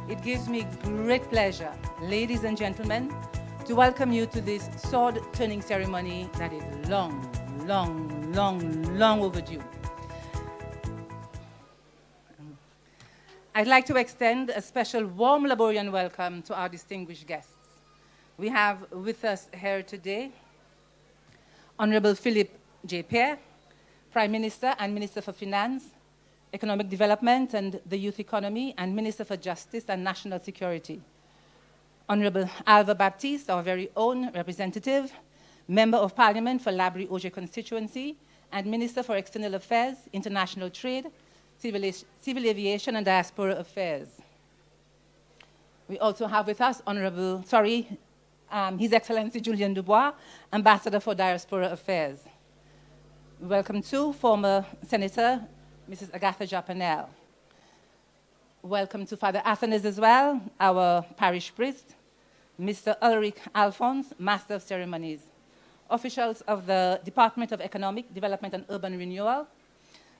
It gives me great pleasure, ladies and gentlemen, to welcome you to this sword-turning ceremony that is long overdue. I'd like to extend a special warm Laborian welcome to our distinguished guests. We have with us here today Honorable Philip J. Pierre, Prime Minister and Minister for Finance, Economic Development and the Youth Economy, and Minister for Justice and National Security. Honorable Alva Baptiste, our very own representative, Member of Parliament for Laborie Market constituency, and Minister for External Affairs, International Trade, Civil Aviation and Diaspora Affairs. We also have with us His Excellency Julien Dubois, Ambassador for Diaspora Affairs. We welcome too former Senator Mrs. Agatha Japanel. Welcome to Father Athanas as well, our parish priest, Mr. Ulrich Alphonse, Master of Ceremonies. Officials of the Department of Economic Development and Urban Renewal,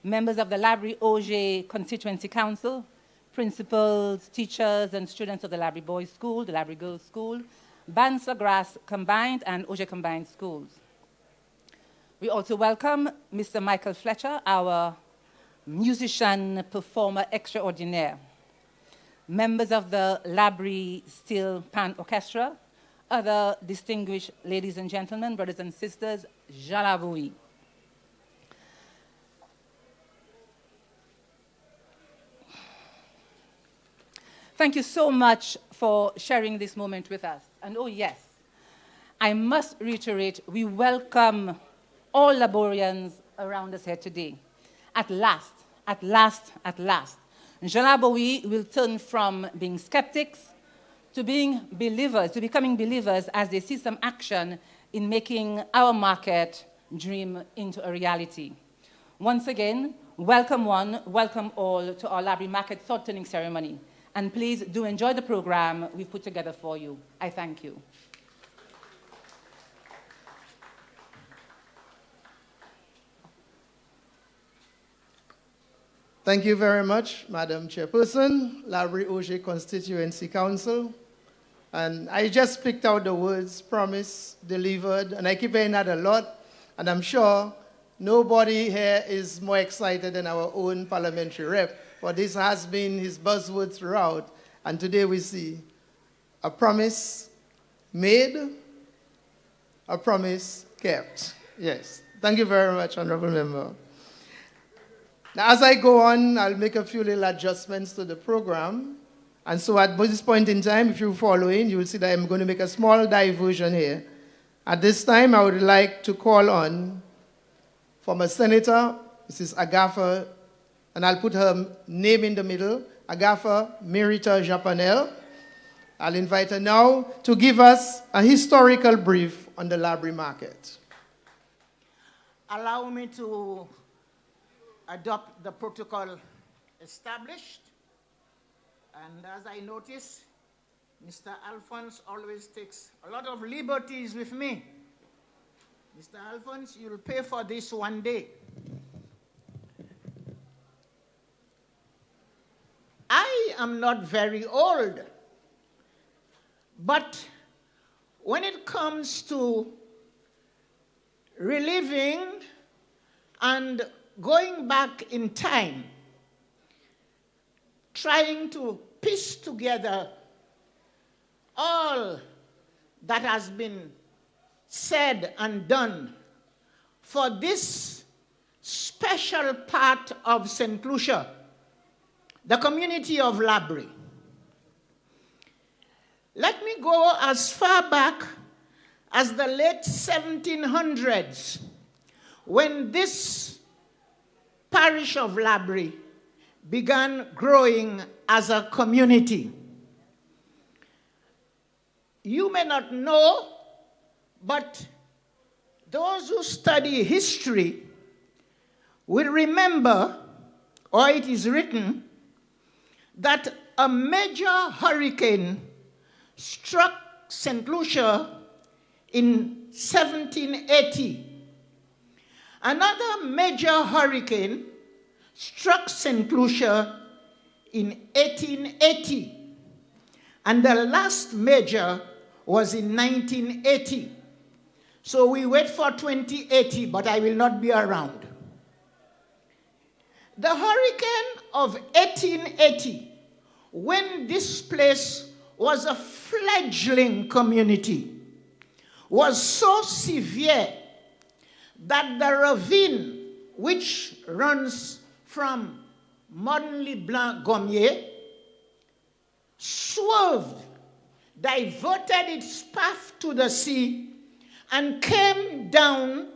members of the Laborie Market Constituency Council, principals, teachers, and students of the Laborie Boys School, the Laborie Girls School, Bansa Grass Combined and Auger Combined Schools. We also welcome Mr. Michael Fletcher, our musician, performer extraordinaire. Members of the Laborie Steel Pan Orchestra, other distinguished ladies and gentlemen, brothers and sisters, Jalavoui. Thank you so much for sharing this moment with us. And oh yes, I must reiterate, we welcome all Laborians around us here today. At last, Jalavoui will turn from being skeptics to being believers, to becoming believers as they see some action in making our market dream into a reality. Once again, welcome one, welcome all to our Laborie Market sword-turning ceremony. And please do enjoy the program we've put together for you. I thank you. Thank you very much, Madam Chairperson, Laborie Market Constituency Council. And I just picked out the words promise, delivered, and I keep hearing that a lot. And I'm sure nobody here is more excited than our own parliamentary rep, for this has been his buzzword throughout. And today we see a promise made, a promise kept. Yes. Thank you very much, Honorable Member. Now, as I go on, I'll make a few little adjustments to the program. And so at this point in time, if you're following, you will see that I'm going to make a small diversion here. At this time, I would like to call on former Senator, Mrs. Agatha, and I'll put her name in the middle, Agatha Merita Japanel. I'll invite her now to give us a historical brief on the Laborie Market. Allow me to adopt the protocol established. And as I notice, Mr. Alphonse always takes a lot of liberties with me. Mr. Alphonse, you'll pay for this one day. I am not very old, but when it comes to reliving and going back in time, trying to piece together all that has been said and done for this special part of St. Lucia, the community of Laborie. Let me go as far back as the late 1700s, when this parish of Laborie began growing as a community. You may not know, but those who study history will remember, or it is written, that a major hurricane struck St. Lucia in 1780. Another major hurricane struck St. Lucia in 1880. And the last major was in 1980. So we wait for 2080, but I will not be around. The hurricane of 1880, when this place was a fledgling community, was so severe that the ravine, which runs from Modernly Blanc Gommier, swerved, diverted its path to the sea, and came down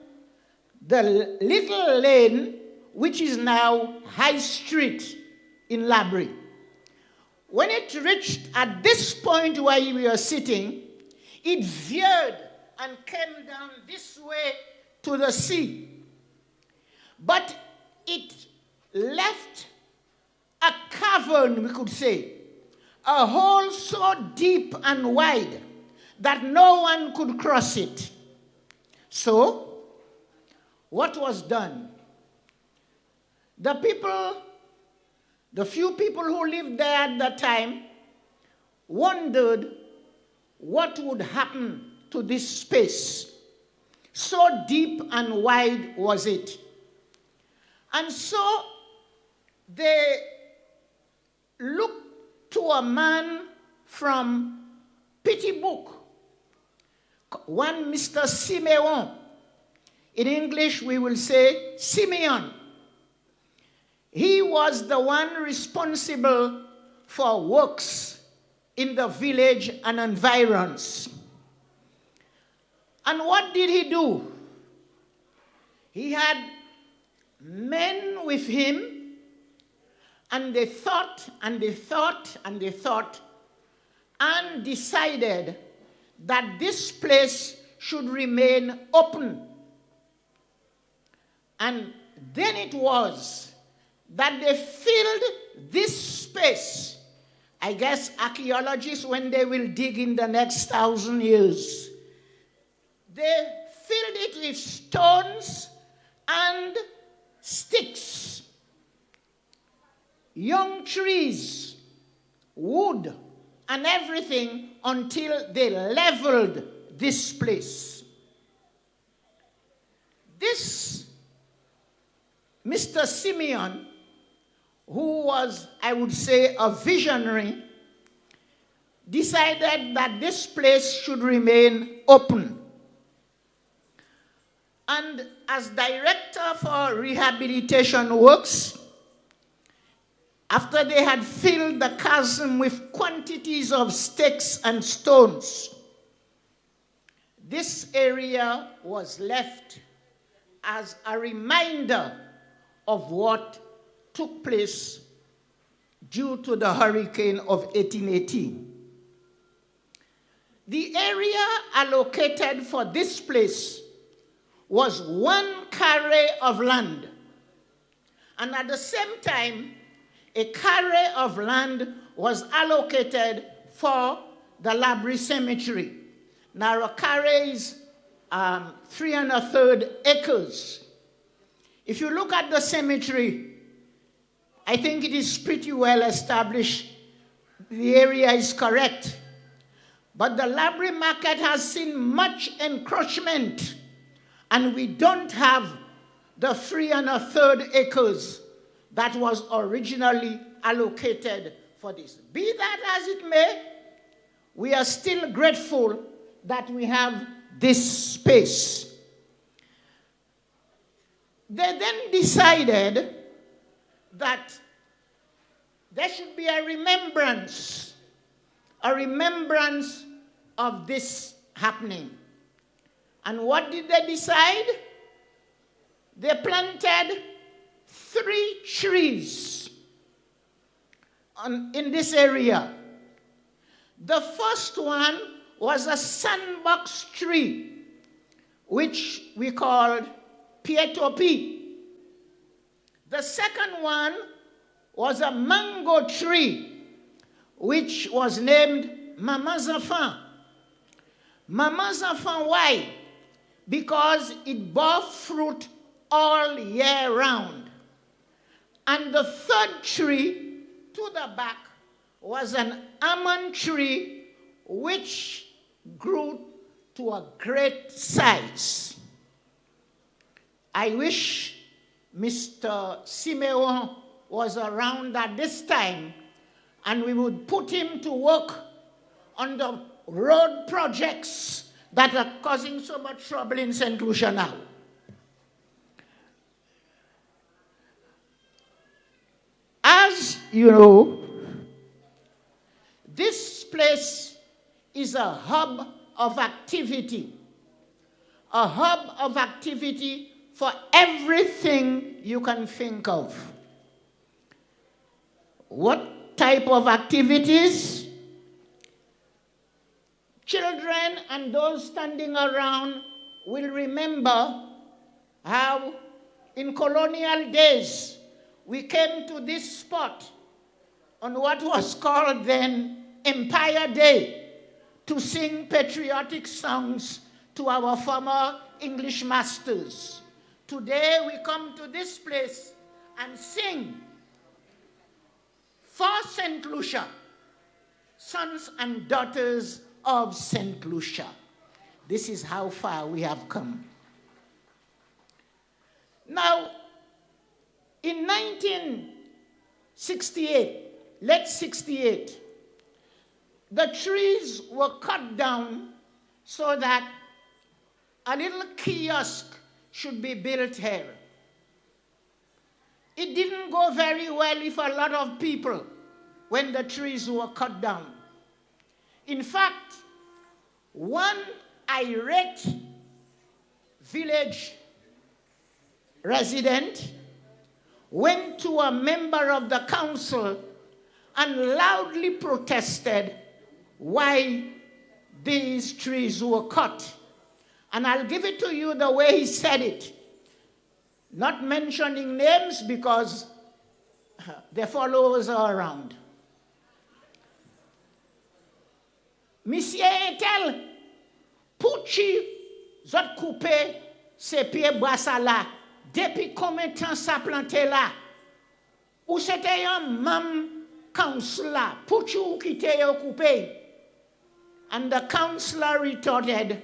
the little lane which is now High Street in Laborie. When it reached at this point where we are sitting, it veered and came down this way to the sea. But it left a cavern, we could say, a hole so deep and wide that no one could cross it. So, what was done? The few people who lived there at that time wondered what would happen to this space. So deep and wide was it. And so they looked to a man from Pitibook, one Mr. Simeon. In English, we will say Simeon. He was the one responsible for works in the village and environs. And what did he do? He had men with him, and they thought and they thought and they thought, and decided that this place should remain open. And then it was that they filled this space. I guess archaeologists, when they will dig in the next 1,000 years, they filled it with stones and sticks, young trees, wood, and everything until they leveled this place. This Mr. Simeon, who was, I would say, a visionary, decided that this place should remain open. And as director for rehabilitation works, after they had filled the chasm with quantities of sticks and stones, this area was left as a reminder of what took place due to the hurricane of 1818. The area allocated for this place was 1 carré of land. And at the same time, a carré of land was allocated for the Laborie Cemetery. Now, a carré is 3 1/3 acres. If you look at the cemetery, I think it is pretty well established. The area is correct. But the Laborie Market has seen much encroachment, and we don't have the 3 1/3 acres that was originally allocated for this. Be that as it may, we are still grateful that we have this space. They then decided that there should be a remembrance of this happening. And what did they decide? They planted 3 trees in this area. The first one was a sandbox tree, which we called Pietopi. The second one was a mango tree, which was named Mama Zafan. Mama Zafan, why? Because it bore fruit all year round. And the third tree to the back was an almond tree which grew to a great size. I wish Mr. Simeon was around at this time, and we would put him to work on the road projects that are causing so much trouble in St. Lucia now. As you know, this place is a hub of activity. A hub of activity for everything you can think of. What type of activities? Children and those standing around will remember how in colonial days we came to this spot on what was called then Empire Day to sing patriotic songs to our former English masters. Today we come to this place and sing for St. Lucia, sons and daughters of St. Lucia. This is how far we have come. Now, in 1968, late 68, the trees were cut down so that a little kiosk should be built here. It didn't go very well with a lot of people when the trees were cut down. In fact, one irate village resident went to a member of the council and loudly protested why these trees were cut. And I'll give it to you the way he said it, not mentioning names because the followers are around. Monsieur Etel, pouchi zot coupe se pieds bois là, depuis combien de temps ça planté là? Ou c'était un même councillor, pouchi ou quitte yo coupe? And the councillor retorted,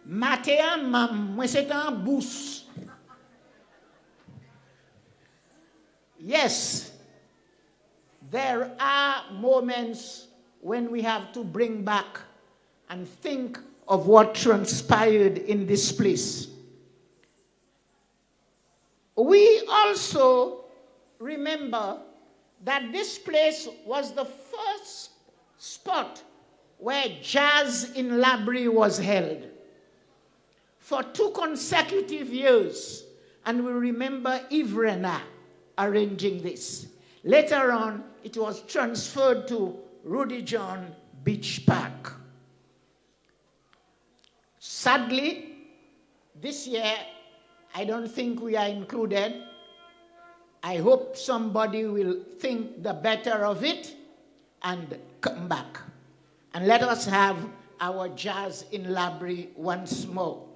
Matéa mam, moi c'est un bous. Yes, there are moments when we have to bring back and think of what transpired in this place. We also remember that this place was the first spot where jazz in Laborie was held for 2 consecutive years, and we remember Ivrena arranging this. Later on, it was transferred to Rudy John Beach Park. Sadly, this year, I don't think we are included. I hope somebody will think the better of it and come back. And let us have our jazz in Laborie once more.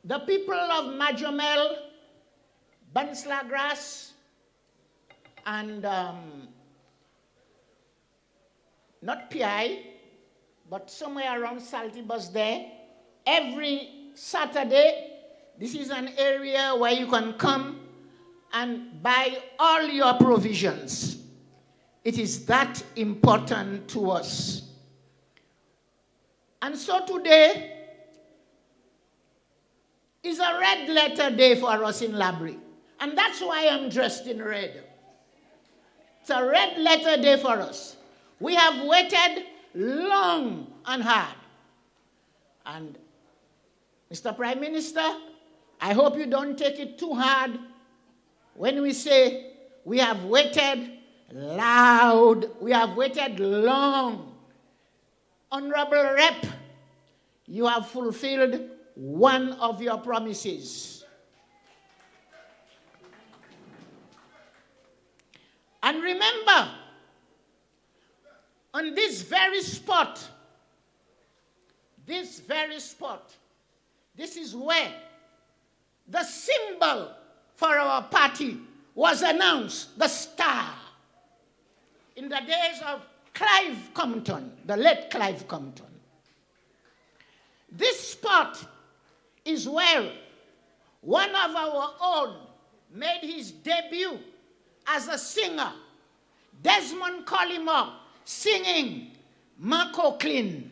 The people of Majomel, Banslagras, and not PI, but somewhere around Saltibus there, every Saturday, this is an area where you can come and buy all your provisions. It is that important to us. And so today is a red letter day for us in Laborie. And that's why I'm dressed in red. It's a red letter day for us. We have waited long and hard. And Mr. Prime Minister, I hope you don't take it too hard when we say we have waited loud, we have waited long. Honorable Rep, you have fulfilled one of your promises. And remember, on this very spot, this is where the symbol for our party was announced, the star, in the days of Clive Compton, the late Clive Compton. This spot is where one of our own made his debut as a singer, Desmond Collymore, singing Marco Clean.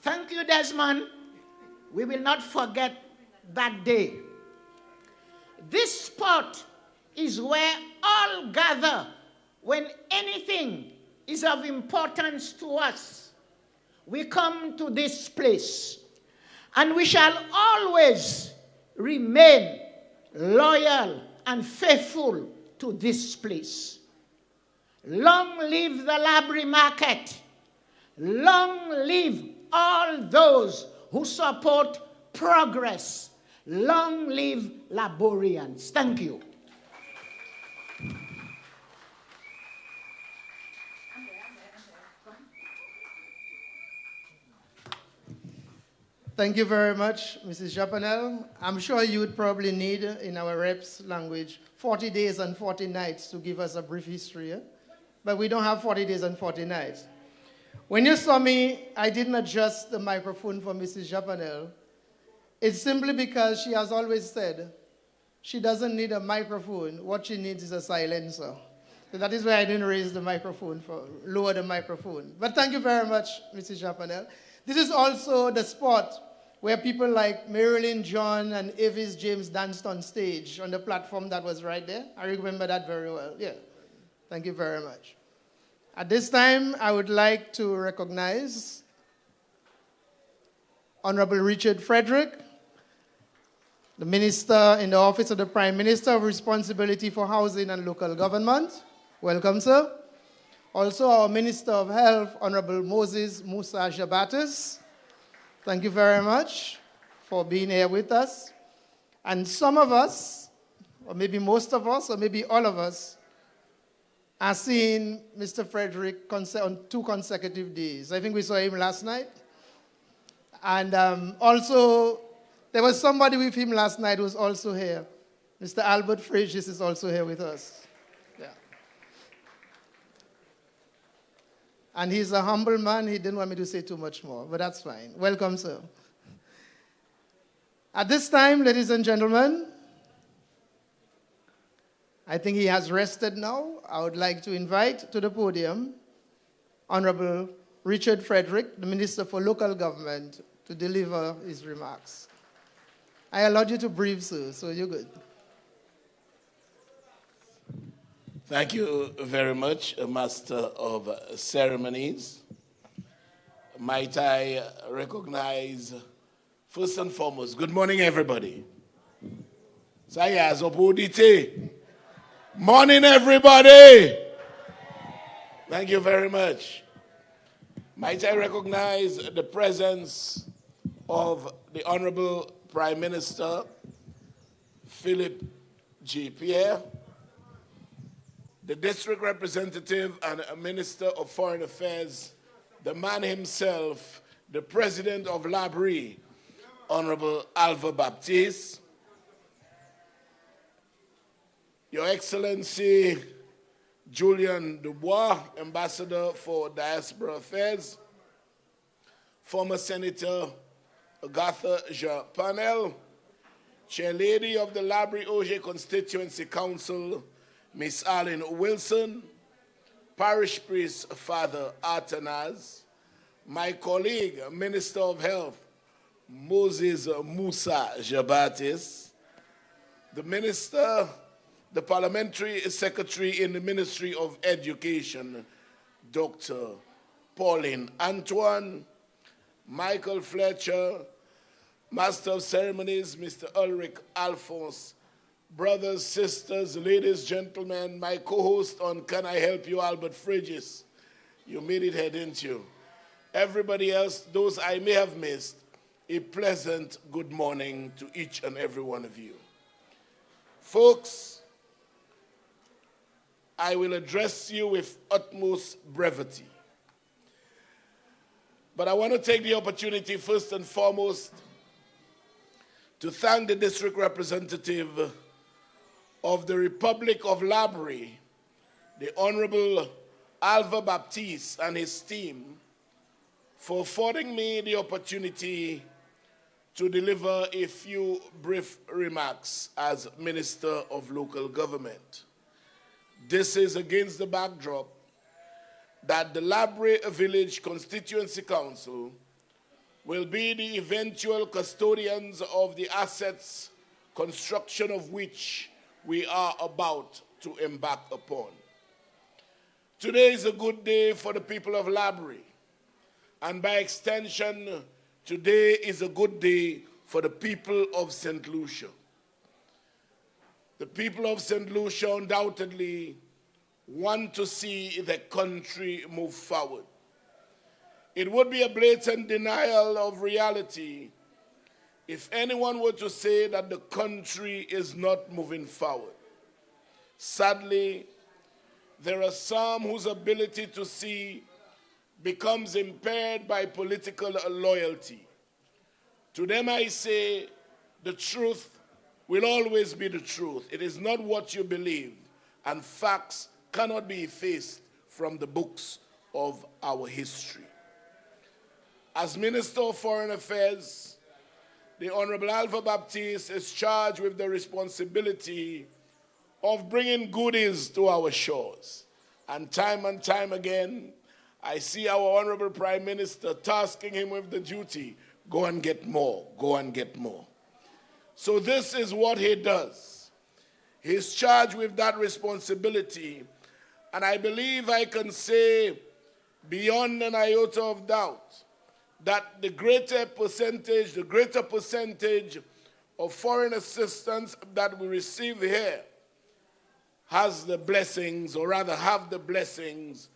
Thank you, Desmond. We will not forget that day. This spot is where all gather when anything is of importance to us. We come to this place, and we shall always remain loyal and faithful to this place. Long live the Laborie Market. Long live all those who support progress. Long live Laborians. Thank you. Thank you very much, Mrs. Japanel. I'm sure you would probably need, in our reps language, 40 days and 40 nights to give us a brief history. But we don't have 40 days and 40 nights. When you saw me, I didn't adjust the microphone for Mrs. Japanel. It's simply because she has always said she doesn't need a microphone. What she needs is a silencer. So that is why I didn't raise the microphone, lower the microphone. But thank you very much, Mrs. Japanel. This is also the spot where people like Marilyn John and Avis James danced on stage on the platform that was right there. I remember that very well. Yeah. Thank you very much. At this time, I would like to recognize Honorable Richard Frederick, the Minister in the Office of the Prime Minister of Responsibility for Housing and Local Government. Welcome, sir. Also, our Minister of Health, Honorable Moses Musa Jabatis. Thank you very much for being here with us. And some of us, or maybe most of us, or maybe all of us, are seeing Mr. Frederick on 2 consecutive days. I think we saw him last night. And also, there was somebody with him last night who was also here. Mr. Albert Frigis is also here with us. Yeah. And he's a humble man. He didn't want me to say too much more, but that's fine. Welcome, sir. At this time, ladies and gentlemen, I think he has rested now. I would like to invite to the podium Honorable Richard Frederick, the Minister for Local Government, to deliver his remarks. I allowed you to breathe, sir, so you're good. Thank you very much, Master of Ceremonies. Might I recognize, first and foremost, good morning, everybody. Saya Zobudite. Morning, everybody. Thank you very much. Might I recognize the presence of the Honorable Prime Minister, Philip J. Pierre, the District Representative and Minister of Foreign Affairs, the man himself, the President of Laborie, Honorable Alva Baptiste, Your Excellency Julian Dubois, Ambassador for Diaspora Affairs, former Senator Agatha Japanel, Chairlady of the Laborie Auger Constituency Council, Miss Arlene Wilson, Parish Priest Father Artanaz, my colleague, Minister of Health, Moses Musa Jabatis, the Minister, the Parliamentary Secretary in the Ministry of Education, Dr. Pauline Antoine, Michael Fletcher, Master of Ceremonies, Mr. Ulrich Alphonse, brothers, sisters, ladies, gentlemen, my co-host on Can I Help You, Albert Frigis. You made it here, didn't you? Everybody else, those I may have missed, a pleasant good morning to each and every one of you. Folks, I will address you with utmost brevity. But I want to take the opportunity first and foremost to thank the district representative of the Republic of Laborie, the Honorable Alva Baptiste and his team, for affording me the opportunity to deliver a few brief remarks as Minister of Local Government. This is against the backdrop that the Laborie Village Constituency Council will be the eventual custodians of the assets, construction of which we are about to embark upon. Today is a good day for the people of Laborie, and by extension, today is a good day for the people of St. Lucia. The people of St. Lucia undoubtedly want to see the country move forward. It would be a blatant denial of reality if anyone were to say that the country is not moving forward. Sadly, there are some whose ability to see becomes impaired by political loyalty. To them I say, the truth will always be the truth. It is not what you believe, and facts cannot be effaced from the books of our history. As Minister of Foreign Affairs, the Honorable Alva Baptiste is charged with the responsibility of bringing goodies to our shores. And time again, I see our Honorable Prime Minister tasking him with the duty, go and get more, go and get more. So this is what he does. He's charged with that responsibility, and I believe I can say beyond an iota of doubt that the greater percentage of foreign assistance that we receive here has the blessings, or rather have the blessings,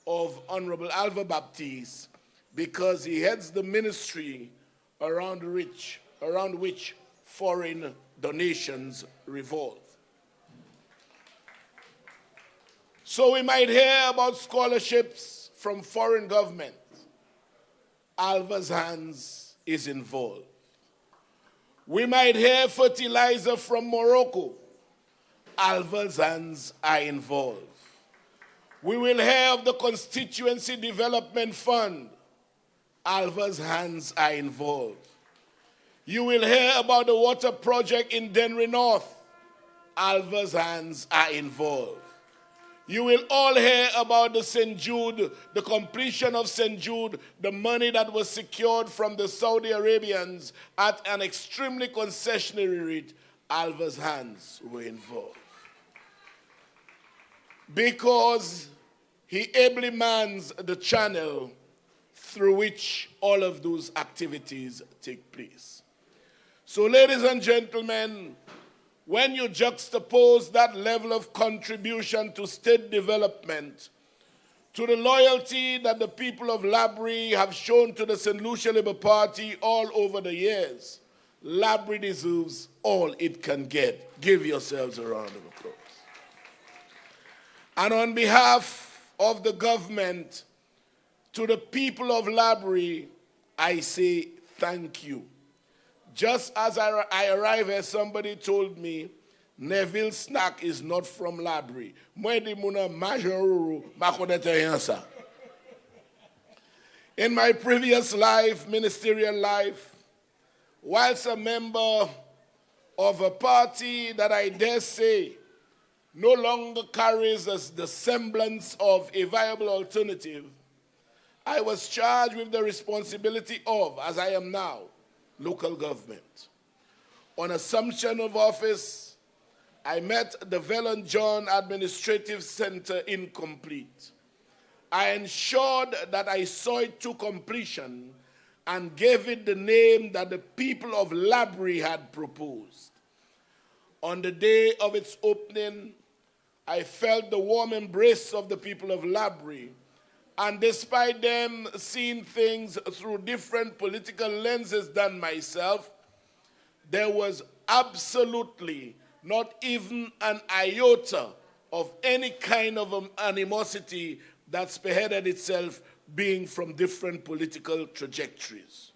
of Honorable Alva Baptiste, because he heads the ministry around which foreign donations revolve. So we might hear about scholarships from foreign governments. Alva's hands is involved. We might hear fertilizer from Morocco. Alva's hands are involved. We will hear of the Constituency Development Fund. Alva's hands are involved. You will hear about the water project in Denry North. Alva's hands are involved. You will all hear about the St. Jude, the completion of St. Jude, the money that was secured from the Saudi Arabians at an extremely concessionary rate. Alva's hands were involved. Because he ably mans the channel through which all of those activities take place. So, ladies and gentlemen, when you juxtapose that level of contribution to state development, to the loyalty that the people of Laborie have shown to the St. Lucia Labour Party all over the years, Laborie deserves all it can get. Give yourselves a round of applause. And on behalf of the government, to the people of Laborie, I say thank you. Just as I arrived here, somebody told me, Neville Snack is not from Laborie. In my previous life, ministerial life, whilst a member of a party that I dare say no longer carries the semblance of a viable alternative, I was charged with the responsibility of, as I am now, local government. On assumption of office, I met the Velon John Administrative Center incomplete. I ensured that I saw it to completion and gave it the name that the people of Laborie had proposed. On the day of its opening, I felt the warm embrace of the people of Laborie, and despite them seeing things through different political lenses than myself, there was absolutely not even an iota of any kind of animosity that spearheaded itself being from different political trajectories.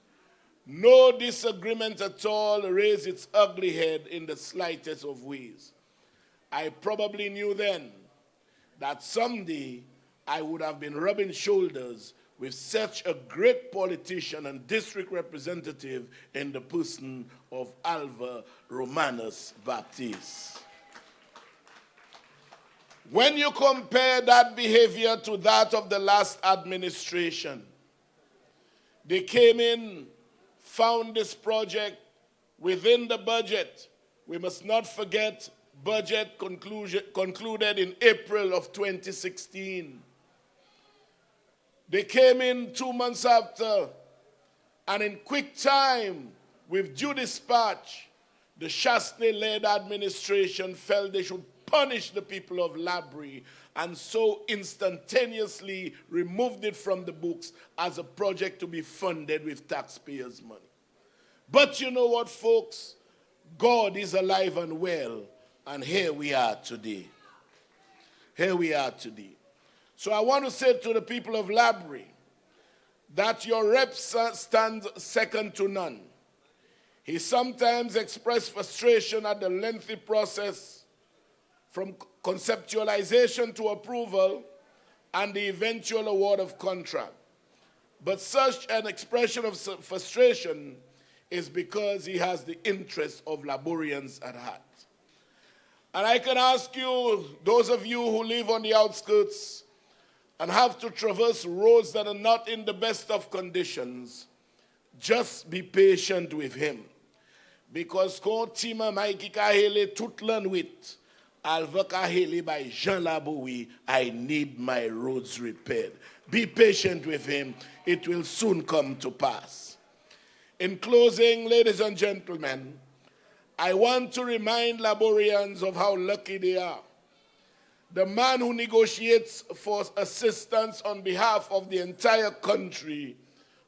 No disagreement at all raised its ugly head in the slightest of ways. I probably knew then that someday I would have been rubbing shoulders with such a great politician and district representative in the person of Alva Romanus Baptiste. When you compare that behavior to that of the last administration, they came in, found this project within the budget. We must not forget budget concluded in April of 2016. They came in 2 months after, and in quick time, with due dispatch, the Chasney-led administration felt they should punish the people of Laborie, and so instantaneously removed it from the books as a project to be funded with taxpayers' money. But you know what, folks? God is alive and well, and here we are today. Here we are today. So I want to say to the people of Laborie that your rep stands second to none. He sometimes expressed frustration at the lengthy process from conceptualization to approval and the eventual award of contract. But such an expression of frustration is because he has the interests of Laborians at heart. And I can ask you, those of you who live on the outskirts and have to traverse roads that are not in the best of conditions, just be patient with him. Because ko tima maiki kahele tutlan wit, alva kahele by Jean Laborie, I need my roads repaired. Be patient with him. It will soon come to pass. In closing, ladies and gentlemen, I want to remind Laborians of how lucky they are. The man who negotiates for assistance on behalf of the entire country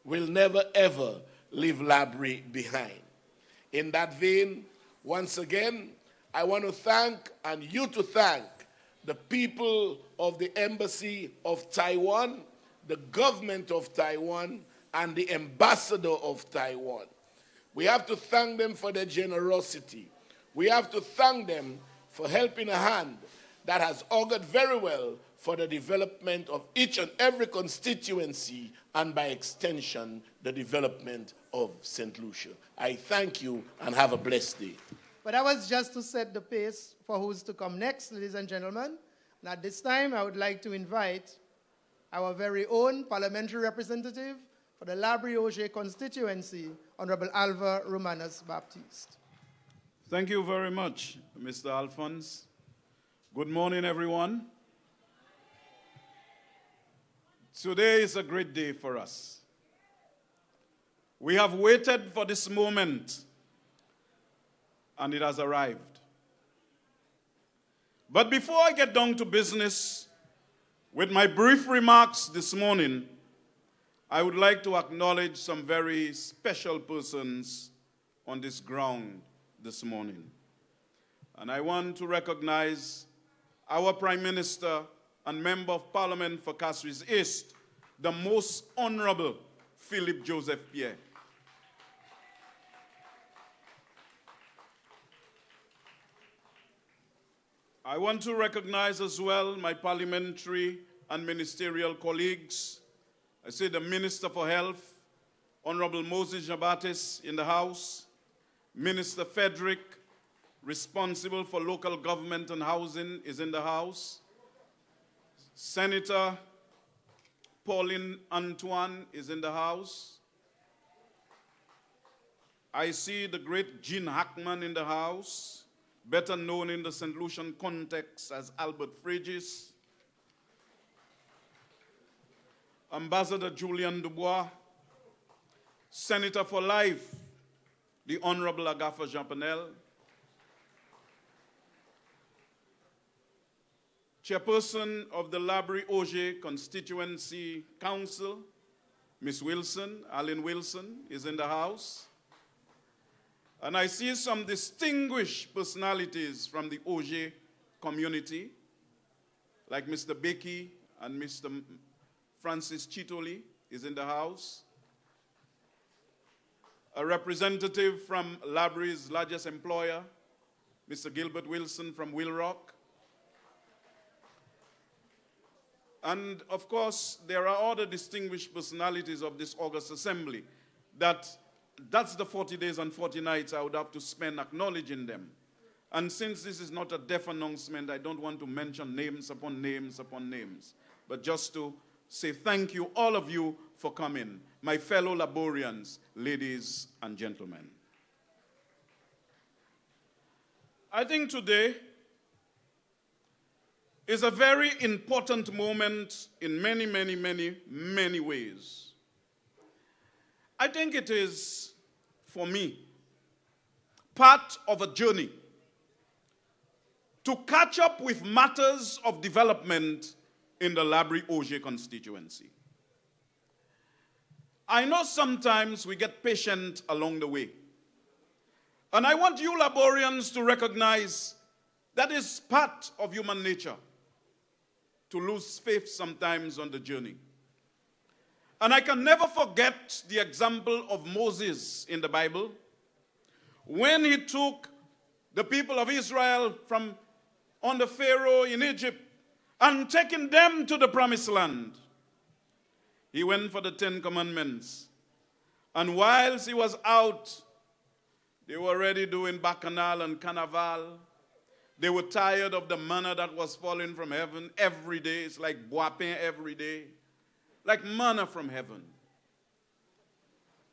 will never ever leave Laborie behind. In that vein, once again, I want to thank, and you to thank, the people of the Embassy of Taiwan, the government of Taiwan, and the ambassador of Taiwan. We have to thank them for their generosity. We have to thank them for helping a hand that has augured very well for the development of each and every constituency, and by extension, the development of St. Lucia. I thank you and have a blessed day. But that was just to set the pace for who's to come next, ladies and gentlemen. And at this time, I would like to invite our very own parliamentary representative for the Laborie constituency, Honorable Alva Romanus Baptiste. Thank you very much, Mr. Alphonse. Good morning, everyone. Today is a great day for us. We have waited for this moment, and it has arrived. But before I get down to business with my brief remarks this morning, I would like to acknowledge some very special persons on this ground this morning. And I want to recognize our Prime Minister and Member of Parliament for Castries East, the Most Honorable Philip Joseph Pierre. I want to recognize as well my parliamentary and ministerial colleagues. I say the Minister for Health, Honorable Moses Jabatis in the House, Minister Frederick, responsible for local government and housing, is in the House. Senator Pauline Antoine is in the House. I see the great Jean Hackman in the House, better known in the St. Lucian context as Albert Frigis. Ambassador Julian Dubois, Senator for Life, the Honorable Agatha Jean-Panel, Chairperson of the Laborie Auger Constituency Council, Ms. Wilson, Alan Wilson, is in the House. And I see some distinguished personalities from the Auger community, like Mr. Becky and Mr. Francis Chitoli is in the House. a representative from Laborie's largest employer, Mr. Gilbert Wilson from Will Rock. And of course, there are other distinguished personalities of this August Assembly that's the 40 days and 40 nights I would have to spend acknowledging them. And since this is not a deaf announcement, I don't want to mention names upon names upon names, but just to say thank you, all of you, for coming, my fellow Laborians, ladies and gentlemen. I think today is a very important moment in many, many, many, many ways. I think it is, for me, part of a journey to catch up with matters of development in the Laborie-Auger constituency. I know sometimes we get patient along the way. And I want you Laborians to recognize that is part of human nature, to lose faith sometimes on the journey. And I can never forget the example of Moses in the Bible, when he took the people of Israel from under Pharaoh in Egypt and taking them to the promised land. He went for the 10 Commandments. And whilst he was out, they were already doing bacchanal and carnival. They were tired of the manna that was falling from heaven every day. It's like boapin every day, like manna from heaven.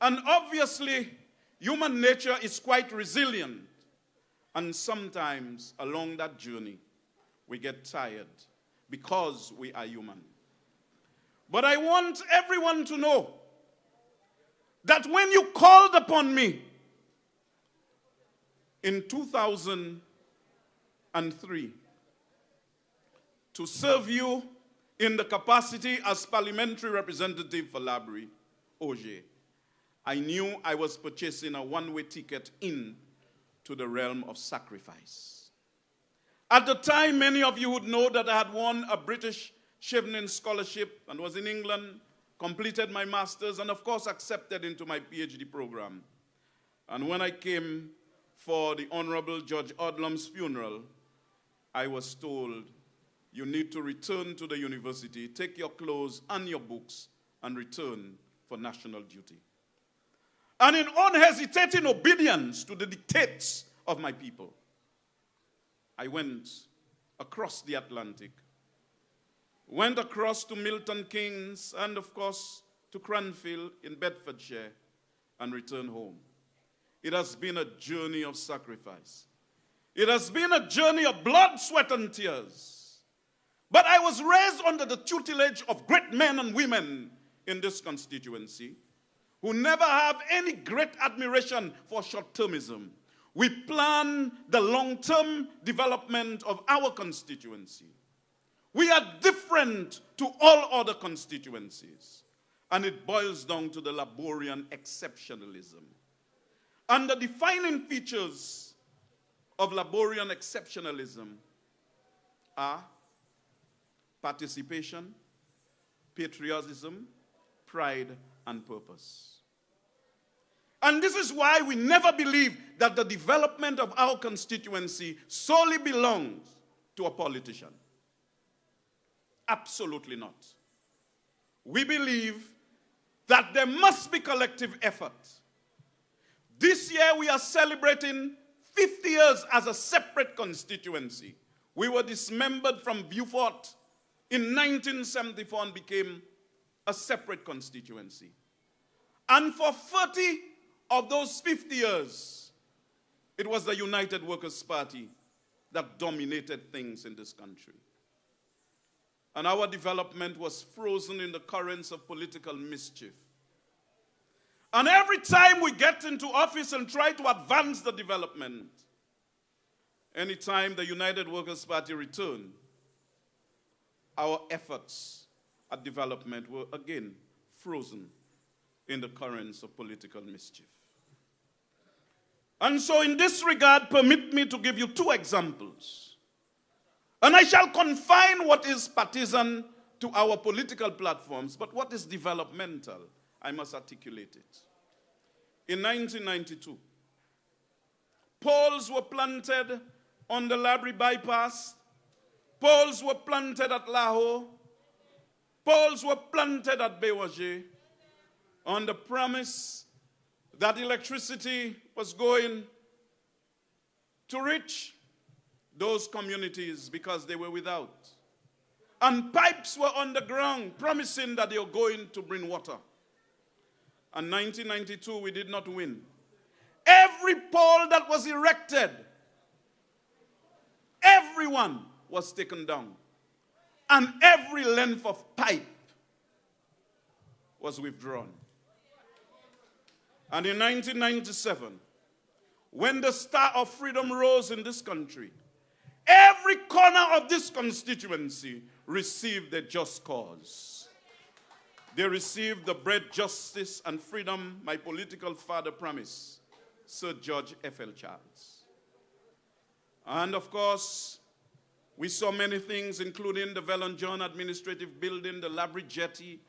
And obviously, human nature is quite resilient. And sometimes along that journey, we get tired because we are human. But I want everyone to know that when you called upon me in 2003 to serve you in the capacity as parliamentary representative for Laborie-Auger, I knew I was purchasing a one-way ticket in to the realm of sacrifice. At the time, many of you would know that I had won a British Chevening scholarship and was in England, completed my master's, and of course accepted into my PhD program. And when I came for the Honorable Judge Odlum's funeral, I was told, you need to return to the university, take your clothes and your books, and return for national duty. And in unhesitating obedience to the dictates of my people, I went across the Atlantic, went across to Milton Keynes, and of course to Cranfield in Bedfordshire, and returned home. It has been a journey of sacrifice. It has been a journey of blood, sweat, and tears. But I was raised under the tutelage of great men and women in this constituency who never have any great admiration for short-termism. We plan the long-term development of our constituency. We are different to all other constituencies. And it boils down to the Laborian exceptionalism. And the defining features of Laborian exceptionalism are participation, patriotism, pride, and purpose. And this is why we never believe that the development of our constituency solely belongs to a politician. Absolutely not. We believe that there must be collective effort. This year we are celebrating 50 years as a separate constituency. We were dismembered from Beaufort in 1974 and became a separate constituency. And for 30 of those 50 years, it was the United Workers' Party that dominated things in this country. And our development was frozen in the currents of political mischief. And every time we get into office and try to advance the development, anytime the United Workers' Party returned, our efforts at development were again frozen in the currents of political mischief. And so in this regard, permit me to give you two examples. And I shall confine what is partisan to our political platforms, but what is developmental, I must articulate it. in 1992. Poles were planted on the Laborie bypass. Poles were planted at Lahore. Poles were planted at Bewaje on the promise that electricity was going to reach those communities because they were without. And pipes were on the ground promising that they were going to bring water. And 1992, we did not win. Every pole that was erected, everyone was taken down. And every length of pipe was withdrawn. And in 1997, when the Star of Freedom rose in this country, every corner of this constituency received a just cause. They received the bread, justice, and freedom my political father promised, Sir George F.L. Charles. And of course, we saw many things, including the Vellon John Administrative Building, the Laborie Jetty.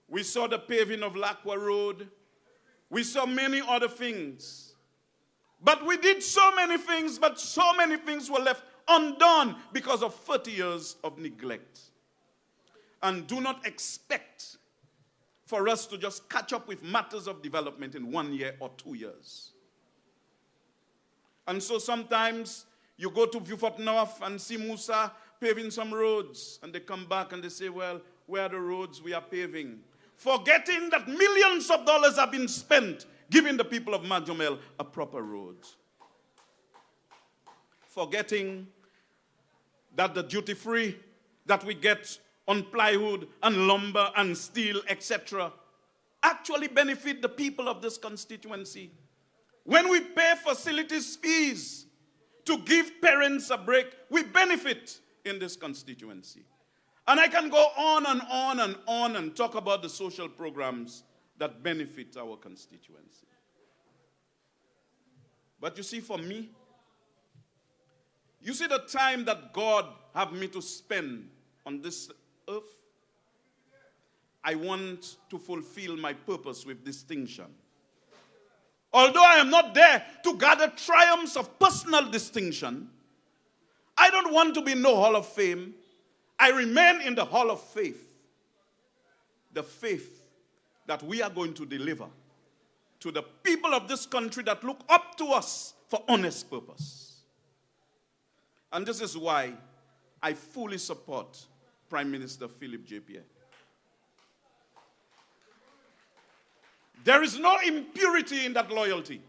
We saw the paving of Lakwa Road. We saw many other things. But we did so many things, but so many things were left undone because of 30 years of neglect. And do not expect for us to just catch up with matters of development in 1 year or 2 years. And so sometimes you go to Beaufort North and see Musa paving some roads, and they come back and they say, well, where are the roads we are paving? Forgetting that millions of dollars have been spent giving the people of Majomel a proper road. Forgetting that the duty-free that we get on plywood and lumber and steel, etc., actually benefit the people of this constituency. When we pay facilities fees to give parents a break, we benefit in this constituency. And I can go on and on and on and talk about the social programs that benefit our constituency. But you see, for me, you see the time that God have me to spend on this earth, I want to fulfill my purpose with distinction. Although I am not there to gather triumphs of personal distinction, I don't want to be in no hall of fame. I remain in the hall of faith. The faith that we are going to deliver to the people of this country that look up to us for honest purpose. And this is why I fully support Prime Minister Philip J. Pierre. There is no impurity in that loyalty.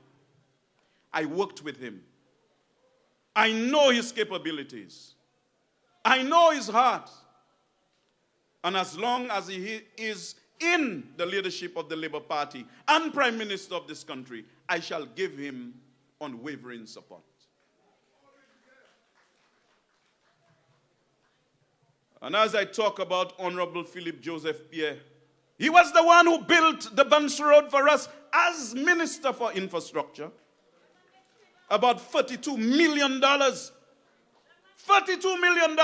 I worked with him. I know his capabilities. I know his heart. And as long as he is in the leadership of the Labour Party and Prime Minister of this country, I shall give him unwavering support. And as I talk about Honorable Philip Joseph Pierre, he was the one who built the Bunce Road for us as Minister for Infrastructure. About $32 million. $32 million.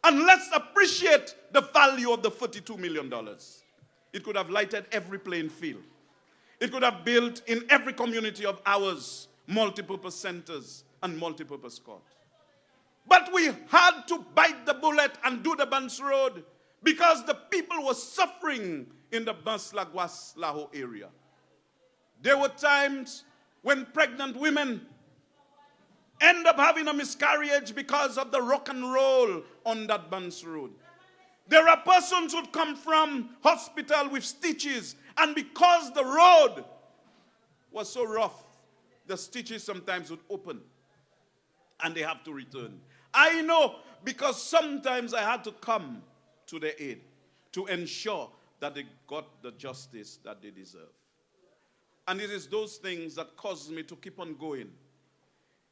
And let's appreciate the value of the $32 million. It could have lighted every playing field. It could have built in every community of ours multipurpose centers and multipurpose courts. But we had to bite the bullet and do the Bunce Road because the people were suffering in the Bunce Lagwas Lahore area. There were times when pregnant women end up having a miscarriage because of the rock and roll on that Bunce Road. There are persons who come from hospital with stitches, and because the road was so rough, the stitches sometimes would open and they have to return. I know, because sometimes I had to come to their aid to ensure that they got the justice that they deserve. And it is those things that caused me to keep on going.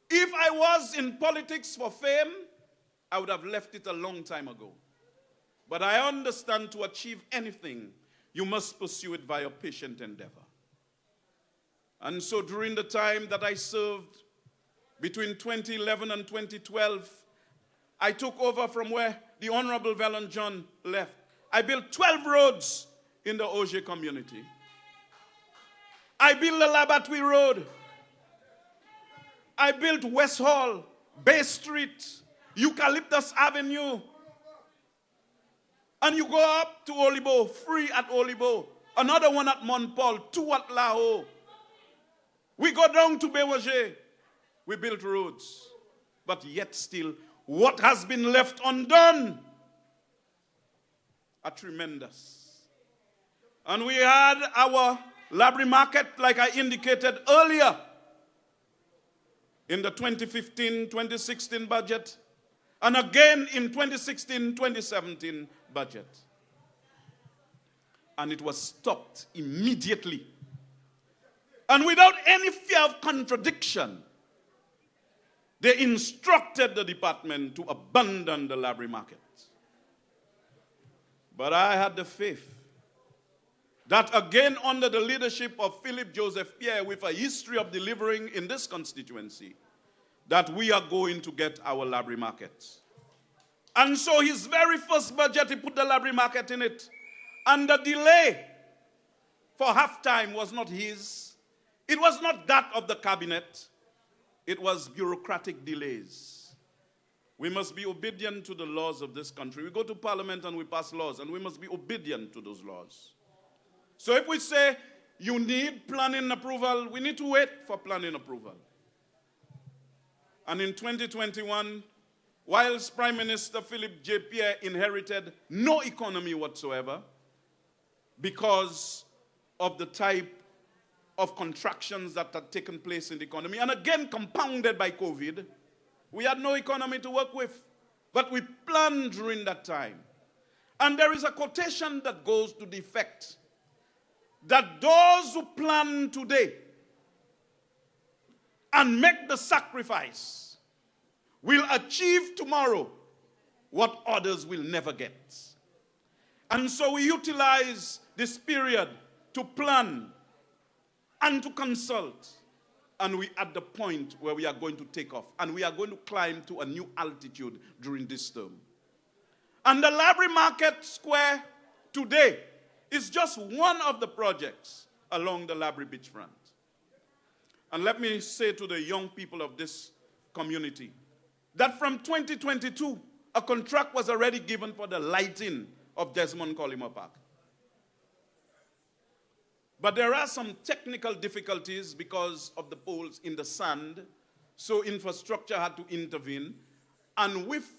If I was in politics for fame, I would have left it a long time ago. But I understand to achieve anything, you must pursue it via patient endeavor. And so during the time that I served, between 2011 and 2012, I took over from where the Honorable Vellon John left. I built 12 roads in the Auger community. I built the Laborie Road. I built West Hall, Bay Street, Eucalyptus Avenue. And you go up to Olibo, free at Olibo. Another one at Montpal, 2 at Lahore. We go down to Bewaje. We built roads. But yet still, what has been left undone are tremendous. And we had our Laborie Market, like I indicated earlier, in the 2015-2016 budget, and again in 2016-2017 budget. And it was stopped immediately. And without any fear of contradiction, they instructed the department to abandon the Laborie Market. But I had the faith that again under the leadership of Philip Joseph Pierre, with a history of delivering in this constituency, that we are going to get our Laborie Market. And so his very first budget, he put the Laborie Market in it. And the delay for halftime was not his. It was not that of the cabinet. It was bureaucratic delays. We must be obedient to the laws of this country. We go to Parliament and we pass laws, and we must be obedient to those laws. So if we say you need planning approval, we need to wait for planning approval. And in 2021, whilst Prime Minister Philip J. Pierre inherited no economy whatsoever because of the type of contractions that had taken place in the economy, and again compounded by COVID, we had no economy to work with. But we planned during that time. And there is a quotation that goes to the effect that those who plan today and make the sacrifice will achieve tomorrow what others will never get. And so we utilize this period to plan and to consult. And we are at the point where we are going to take off. And we are going to climb to a new altitude during this term. And the Laborie Market Square today is just one of the projects along the Laborie beachfront. And let me say to the young people of this community that from 2022, a contract was already given for the lighting of Desmond Collymore Park. But there are some technical difficulties because of the poles in the sand, so infrastructure had to intervene. And with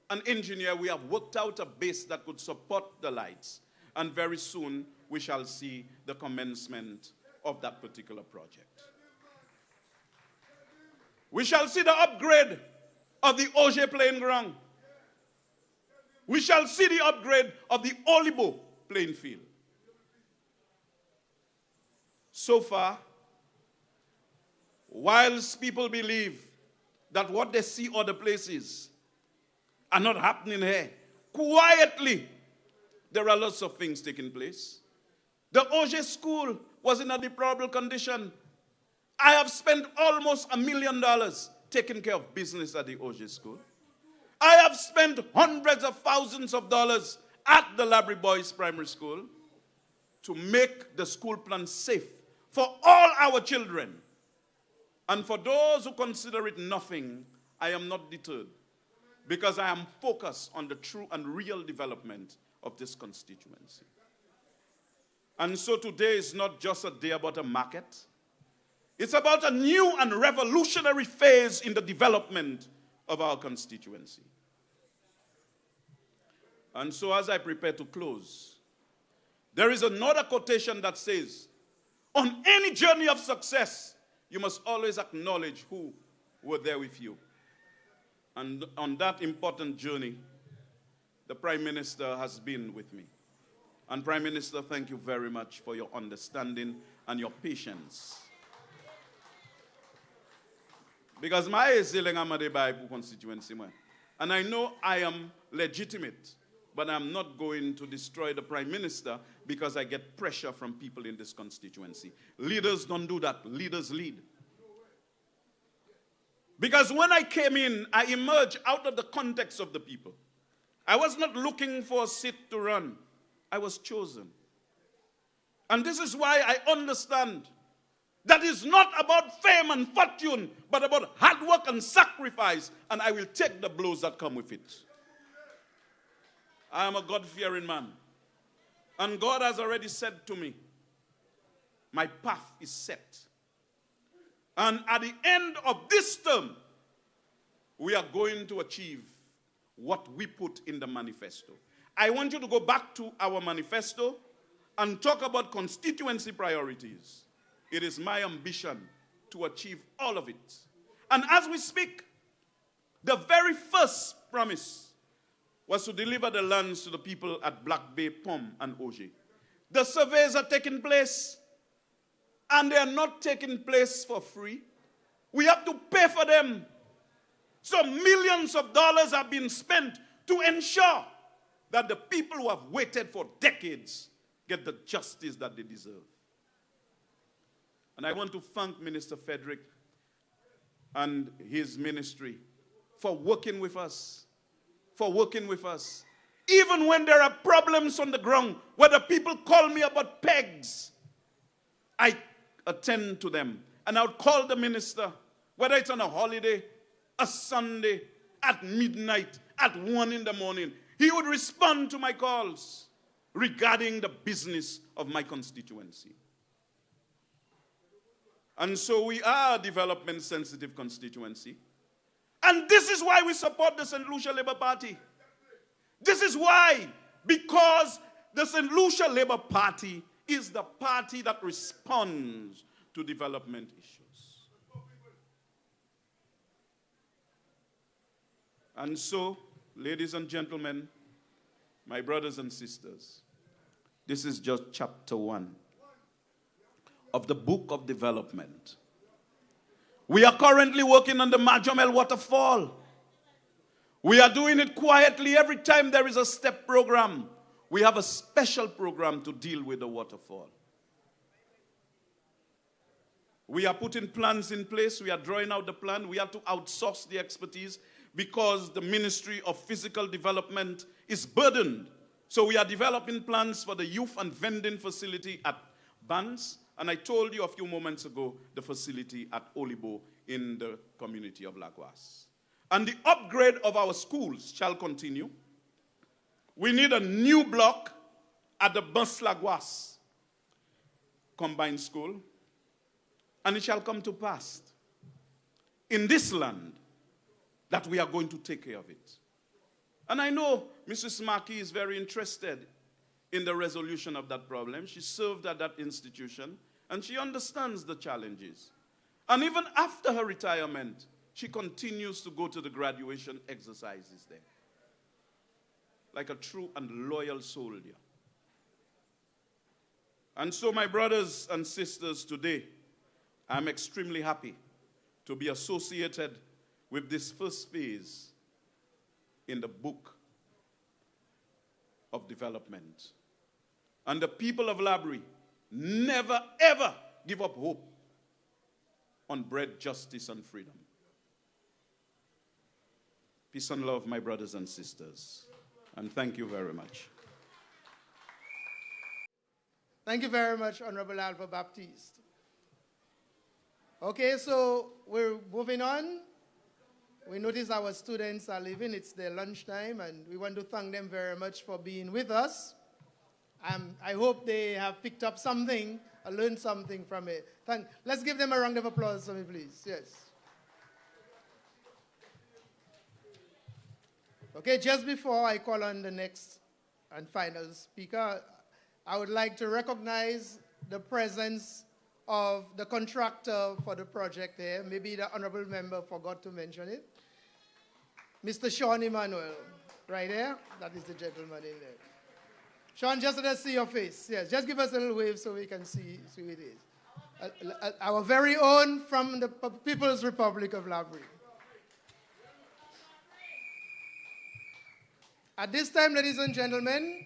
an engineer, we have worked out a base that could support the lights. And very soon, we shall see the commencement of that particular project. We shall see the upgrade of the Auger playing ground. We shall see the upgrade of the Olibo playing field. So far, whilst people believe that what they see other places are not happening here, quietly, there are lots of things taking place. The Auger school was in a deplorable condition. I have spent almost $1 million taking care of business at the Auger school. I have spent hundreds of thousands of dollars at the Laborie Boys Primary School to make the school plan safe for all our children. And for those who consider it nothing, I am not deterred, because I am focused on the true and real development of this constituency. And so today is not just a day about a market. It's about a new and revolutionary phase in the development of our constituency. And so as I prepare to close, there is another quotation that says, on any journey of success, you must always acknowledge who were there with you. And on that important journey, the Prime Minister has been with me. And Prime Minister, thank you very much for your understanding and your patience. Because my constituency, and I know I am legitimate, but I'm not going to destroy the Prime Minister because I get pressure from people in this constituency. Leaders don't do that. Leaders lead. Because when I came in, I emerged out of the context of the people. I was not looking for a seat to run. I was chosen. And this is why I understand that is not about fame and fortune, but about hard work and sacrifice, and I will take the blows that come with it. I am a God-fearing man. And God has already said to me, my path is set. And at the end of this term, we are going to achieve what we put in the manifesto. I want you to go back to our manifesto and talk about constituency priorities. It is my ambition to achieve all of it. And as we speak, the very first promise was to deliver the lands to the people at Black Bay, Pom, and Auger. The surveys are taking place, and they are not taking place for free. We have to pay for them. So millions of dollars have been spent to ensure that the people who have waited for decades get the justice that they deserve. And I want to thank Minister Frederick and his ministry for working with us. Even when there are problems on the ground, whether people call me about pegs, I attend to them. And I would call the minister, whether it's on a holiday, a Sunday, at midnight, at 1 in the morning. He would respond to my calls regarding the business of my constituency. And so we are a development-sensitive constituency. And this is why we support the St. Lucia Labour Party. This is why, because the St. Lucia Labour Party is the party that responds to development issues. And so, ladies and gentlemen, my brothers and sisters, this is just chapter 1 of the book of development. We are currently working on the Majomel waterfall. We are doing it quietly. Every time there is a step program, we have a special program to deal with the waterfall. We are putting plans in place. We are drawing out the plan. We have to outsource the expertise because the Ministry of Physical Development is burdened. So we are developing plans for the youth and vending facility at Bans. And I told you a few moments ago, the facility at Olibo in the community of Laguas. And the upgrade of our schools shall continue. We need a new block at the Bans Laguas combined school. And it shall come to pass in this land that we are going to take care of it. And I know Mrs. Markey is very interested in the resolution of that problem. She served at that institution, and she understands the challenges. And even after her retirement, she continues to go to the graduation exercises there, like a true and loyal soldier. And so, my brothers and sisters, today, I'm extremely happy to be associated with this first phase in the book of development. And the people of Laborie never, ever give up hope on bread, justice, and freedom. Peace and love, my brothers and sisters. And thank you very much. Thank you very much, Honorable Alva Baptiste. Okay, so we're moving on. We notice our students are leaving. It's their lunchtime, and we want to thank them very much for being with us. I hope they have picked up something or learned something from it. Let's give them a round of applause for me, please. Yes. Okay, just before I call on the next and final speaker, I would like to recognize the presence of the contractor for the project here. Maybe the honorable member forgot to mention it. Mr. Sean Emmanuel, right there. That is the gentleman in there. Sean, just let us see your face. Yes, just give us a little wave so we can see who it is. Our very own from the People's Republic of Laborie. At this time, ladies and gentlemen,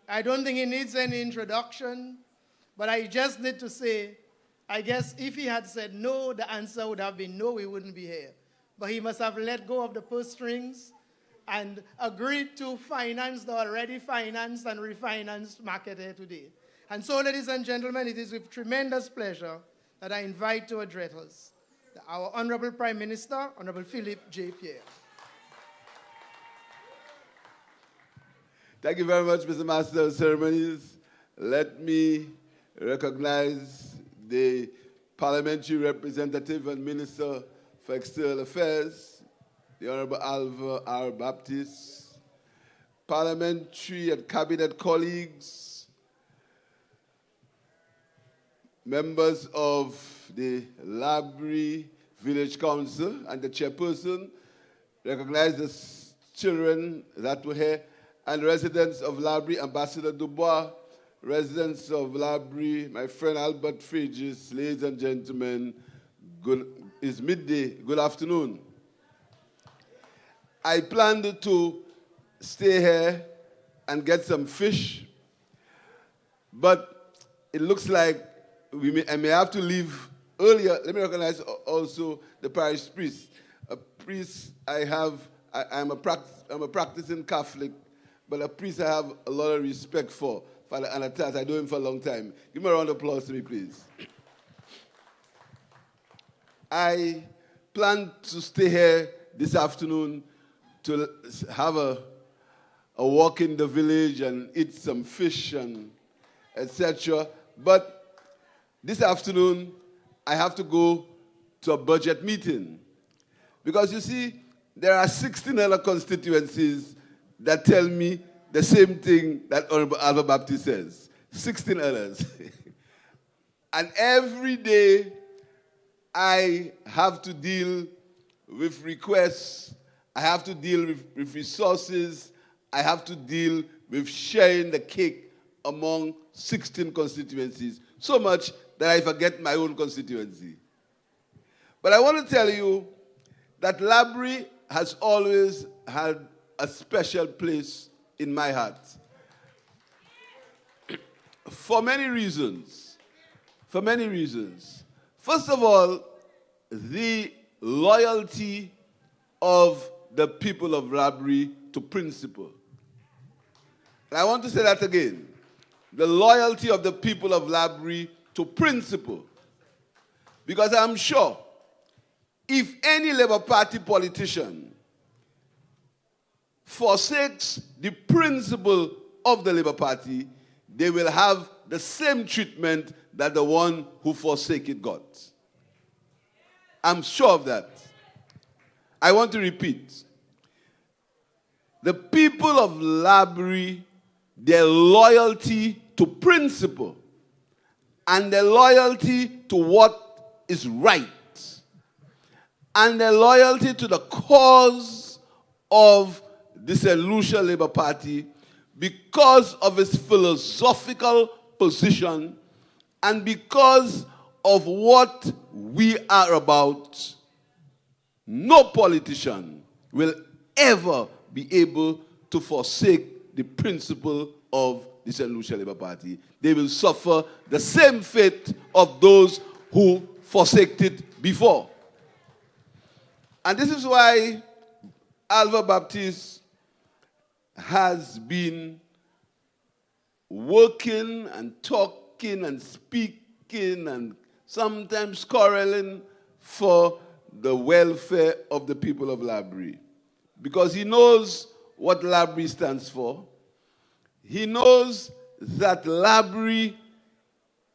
I don't think he needs any introduction, but I just need to say, I guess if he had said no, the answer would have been no, we wouldn't be here. But he must have let go of the purse strings and agreed to finance the already financed and refinanced market here today. And so, ladies and gentlemen, it is with tremendous pleasure that that I invite to address us, our Honorable Prime Minister, Honorable Philip J. Pierre. Thank you very much, Mr. Master of Ceremonies. Let me recognize the Parliamentary Representative and Minister for External Affairs, the Honorable Alva R. Baptist, Parliamentary and Cabinet colleagues, members of the Laborie Village Council and the chairperson, recognize the children that were here, and residents of Laborie, Ambassador Dubois, residents of Laborie, my friend Albert Fregis, ladies and gentlemen, it's midday, good afternoon. I planned to stay here and get some fish, but it looks like I may have to leave earlier. Let me recognize also the parish priest. A priest I'm a practicing Catholic, but a priest I have a lot of respect for, Father Anatas. I know him for a long time. Give me a round of applause to me, please. I plan to stay here this afternoon to have a walk in the village and eat some fish and etc. But this afternoon, I have to go to a budget meeting. Because you see, there are 16 other constituencies that tell me the same thing that Honorable Alva Baptist says. 16 others. And every day, I have to deal with requests, I have to deal with resources, I have to deal with sharing the cake among 16 constituencies, so much that I forget my own constituency. But I want to tell you that Laborie has always had a special place in my heart. For many reasons. For many reasons. First of all, the loyalty of the people of Laborie to principle. And I want to say that again. The loyalty of the people of Laborie to principle. Because I'm sure if any Labour Party politician forsakes the principle of the Labour Party, they will have the same treatment that the one who forsake it got. I'm sure of that. I want to repeat. The people of Laborie, their loyalty to principle and their loyalty to what is right and their loyalty to the cause of the St. Lucia Labour Party because of its philosophical position and because of what we are about, no politician will ever be able to forsake the principle of the St. Lucia Labour Party. They will suffer the same fate of those who forsaked it before. And this is why Alva Baptist has been working and talking and speaking and sometimes quarreling for the welfare of the people of Laborie. Because he knows what Laborie stands for. He knows that Laborie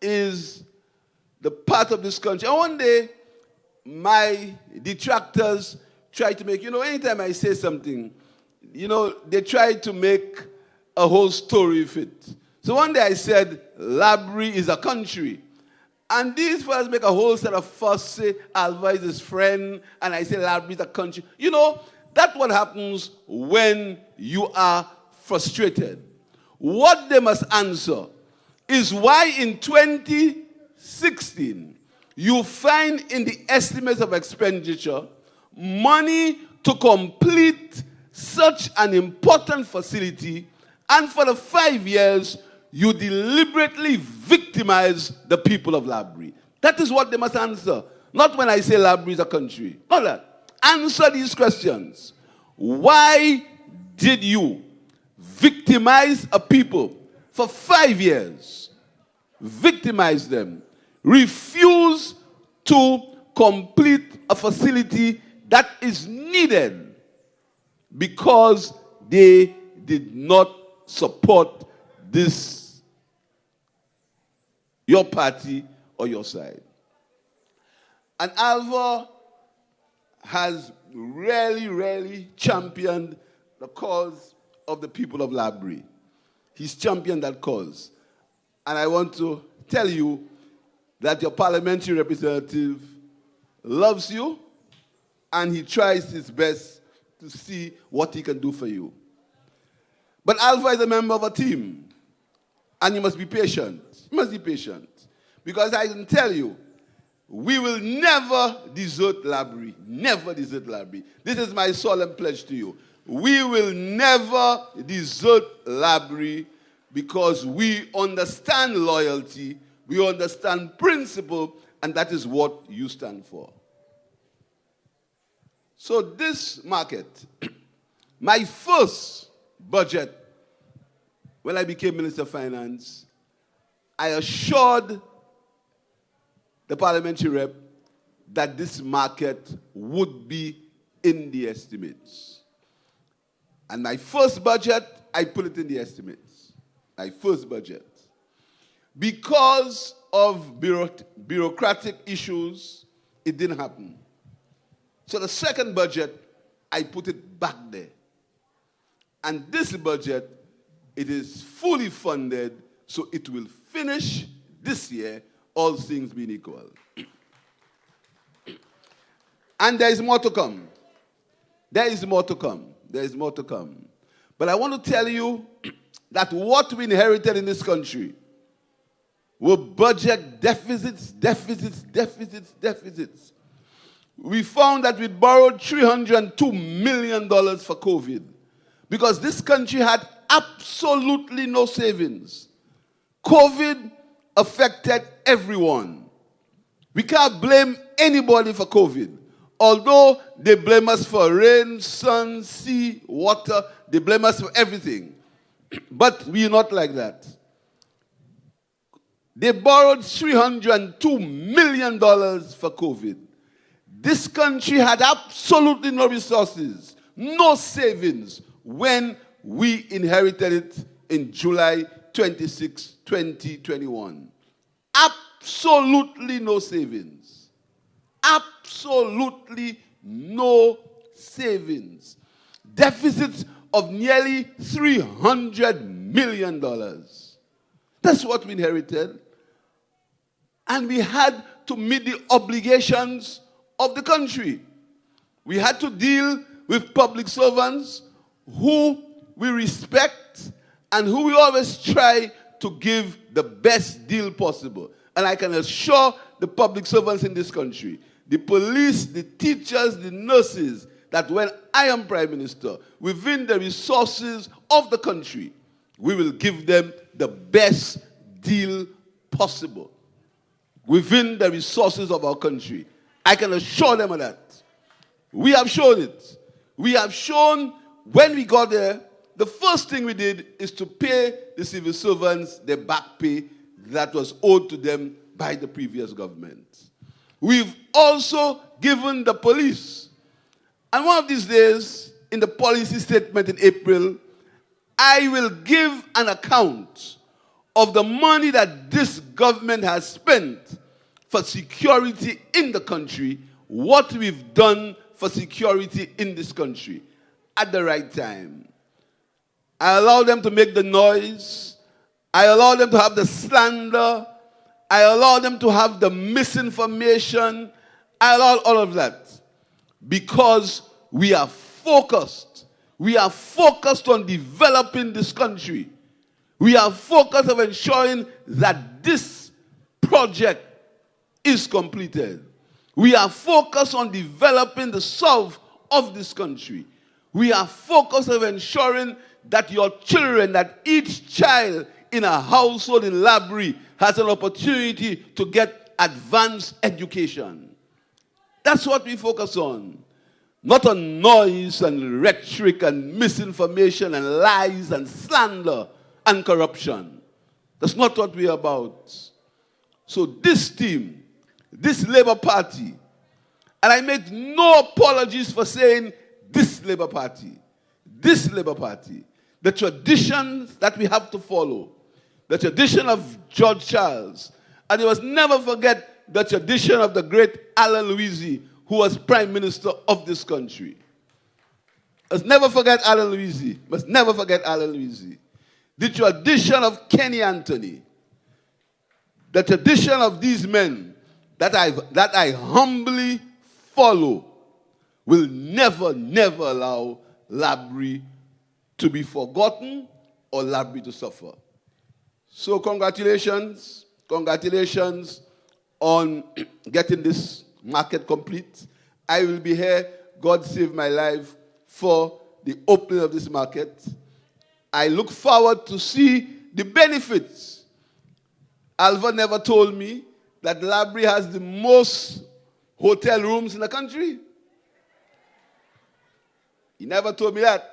is the part of this country. And one day, my detractors try to make, anytime I say something, they try to make a whole story of it. So one day I said, Laborie is a country. And these fellas make a whole set of fuss, say Alva is his friend, and I say Laborie is a country. That's what happens when you are frustrated. What they must answer is why in 2016 you find in the estimates of expenditure money to complete such an important facility, and for the 5 years you deliberately victimize the people of Laborie. That is what they must answer. Not when I say Laborie is a country. Not that. Answer these questions. Why did you victimize a people for 5 years? Victimize them. Refuse to complete a facility that is needed because they did not support this, your party or your side. And Alva has really championed the cause of the people of Laborie. He's championed that cause. And I want to tell you that your parliamentary representative loves you and he tries his best to see what he can do for you. But Alva is a member of a team, and you must be patient. You must be patient. Because I can tell you, we will never desert Laborie. Never desert Laborie. This is my solemn pledge to you. We will never desert Laborie because we understand loyalty, we understand principle, and that is what you stand for. So this market, my first budget, when I became Minister of Finance, I assured the parliamentary rep that this market would be in the estimates. And my first budget, I put it in the estimates. My first budget. Because of bureaucratic issues, it didn't happen. So the second budget, I put it back there. And this budget, it is fully funded, so it will finish this year, all things being equal. And there is more to come. There is more to come. There is more to come. But I want to tell you that what we inherited in this country were budget deficits. We found that we borrowed $302 million for COVID because this country had absolutely no savings. COVID affected everyone. We can't blame anybody for COVID. Although they blame us for rain, sun, sea, water, they blame us for everything. But we are not like that. They borrowed $302 million for COVID. This country had absolutely no resources, no savings when we inherited it in July 26, 2021. Absolutely no savings. Absolutely no savings. Deficits of nearly $300 million. That's what we inherited. And we had to meet the obligations of the country. We had to deal with public servants who we respect and who we always try to give the best deal possible. And I can assure the public servants in this country, the police, the teachers, the nurses, that when I am Prime Minister, within the resources of the country, we will give them the best deal possible. Within the resources of our country. I can assure them of that. We have shown it. We have shown when we got there, the first thing we did is to pay the civil servants their back pay that was owed to them by the previous government. We've also given the police. And one of these days, in the policy statement in April, I will give an account of the money that this government has spent for security in the country, what we've done for security in this country at the right time. I allow them to make the noise. I allow them to have the slander. I allow them to have the misinformation. I allow all of that because we are focused. We are focused on developing this country. We are focused on ensuring that this project is completed. We are focused on developing the south of this country. We are focused on ensuring that your children, that each child in a household in Laborie has an opportunity to get advanced education. That's what we focus on. Not on noise and rhetoric and misinformation and lies and slander and corruption. That's not what we're about. So this team this Labour Party, and I make no apologies for saying this Labour Party, the traditions that we have to follow, the tradition of George Charles, and you must never forget the tradition of the great Alan Louisi, who was Prime Minister of this country. Must never forget Alan Louisi. The tradition of Kenny Anthony, the tradition of these men that I humbly follow will never allow Laborie to be forgotten or Laborie to suffer. So congratulations on getting this market complete. I will be here, God save my life, for the opening of this market. I look forward to see the benefits. Alva never told me that Laborie has the most hotel rooms in the country. He never told me that.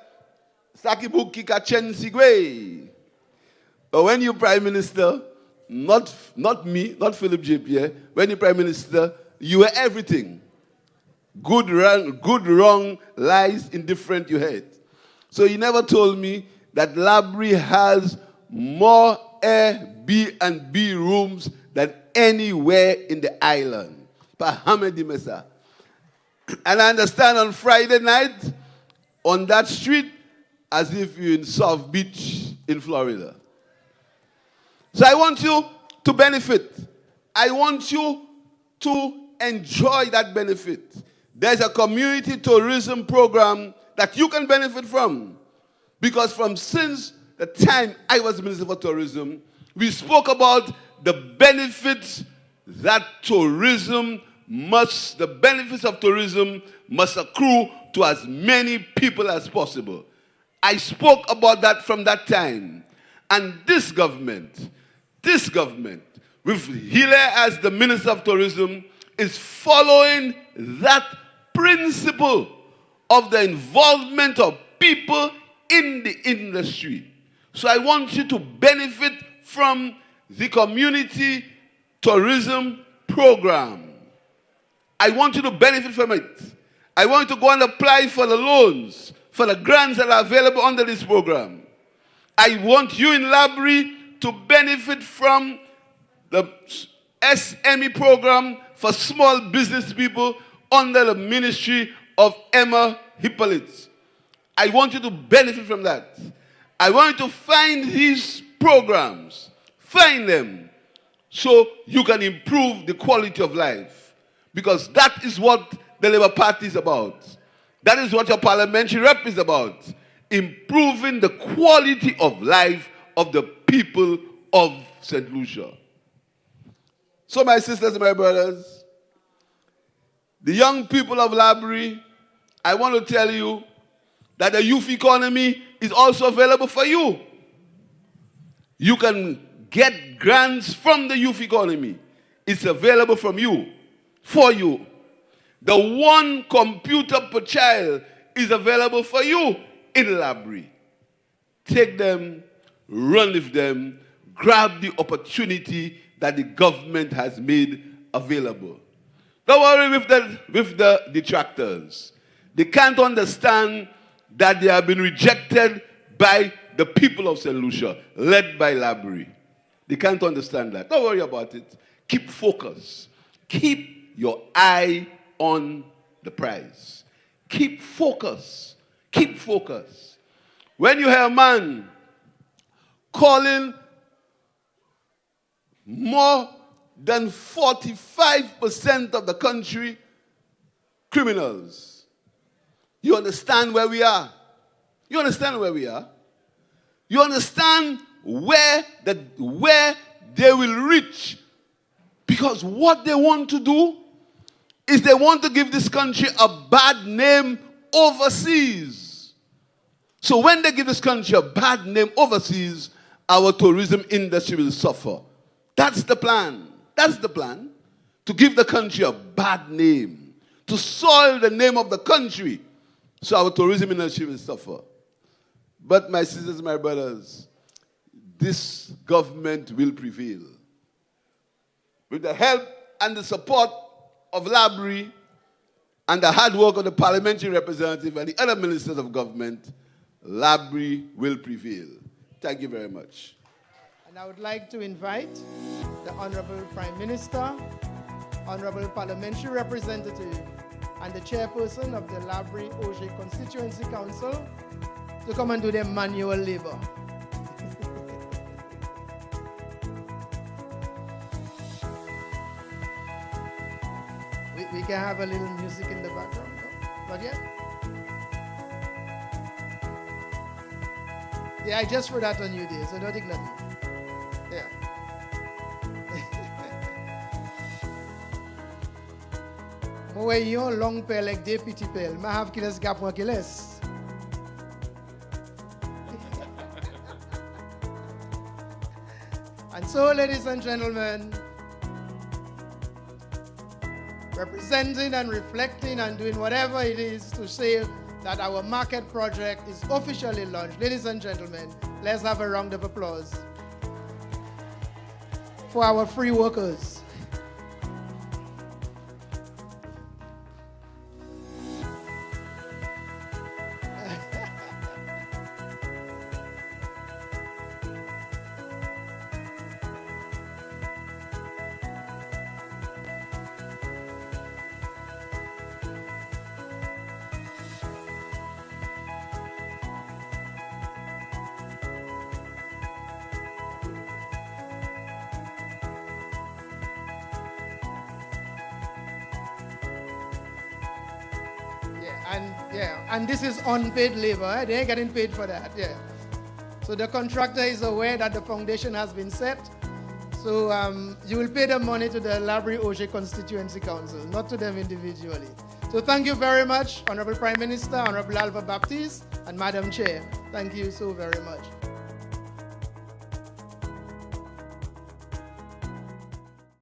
Sakibuki kachen sigwe. But when you're Prime Minister, not me, not Philip J. Pierre, when you're Prime Minister, you were everything. Good, wrong, lies, indifferent, you had. So he never told me that Laborie has more Airbnb rooms than anywhere in the island. And I understand on Friday night, on that street, as if you're in South Beach in Florida. So I want you to benefit. I want you to enjoy that benefit. There's a community tourism program that you can benefit from. Because since the time I was Minister for Tourism, we spoke about the benefits of tourism must accrue to as many people as possible. I spoke about that from that time. And this government, with Hile as the Minister of Tourism, is following that principle of the involvement of people in the industry. So I want you to benefit from the community tourism program. I want you to benefit from it. I want you to go and apply for the loans, for the grants that are available under this program. I want you in Laborie to benefit from the SME program for small business people under the ministry of Emma Hippolyte. I want you to benefit from that. I want you to find these programs. Find them so you can improve the quality of life. Because that is what the Labour Party is about. That is what your parliamentary rep is about. Improving the quality of life of the people of St. Lucia. So my sisters and my brothers, the young people of Laborie, I want to tell you that the youth economy is also available for you. You can get grants from the youth economy. It's available from you, for you. The one computer per child is available for you in Laborie. Take them, run with them, grab the opportunity that the government has made available. Don't worry with the detractors. They can't understand that they have been rejected by the people of St. Lucia, led by Laborie. They can't understand that. Don't worry about it. Keep focus. Keep your eye on the prize. Keep focus. Keep focus. When you hear a man calling more than 45% of the country criminals, you understand where we are. You understand where we are. You understand where they will reach. Because what they want to do is they want to give this country a bad name overseas. So when they give this country a bad name overseas, our tourism industry will suffer. That's the plan. That's the plan. To give the country a bad name. To soil the name of the country. So our tourism industry will suffer. But my sisters, my brothers, this government will prevail. With the help and the support of Laborie and the hard work of the parliamentary representative and the other ministers of government, Laborie will prevail. Thank you very much. And I would like to invite the Honorable Prime Minister, Honorable Parliamentary Representative, and the Chairperson of the Laborie Auger Constituency Council to come and do their manual labor. We can have a little music in the background. No? Not yet? Yeah, I just wrote that on you there, so don't ignore me. Yeah. Moi, yon long pelle avec des petits pelles. Mais have qu'il laisse gap qu'il laisse. And so, ladies and gentlemen, representing and reflecting and doing whatever it is to say that our market project is officially launched. Ladies and gentlemen, let's have a round of applause for our free workers. And this is unpaid labor. They ain't getting paid for that. Yeah. So the contractor is aware that the foundation has been set. So you will pay the money to the Laborie Auger Constituency Council, not to them individually. So thank you very much, Honorable Prime Minister, Honorable Alva Baptiste, and Madam Chair. Thank you so very much.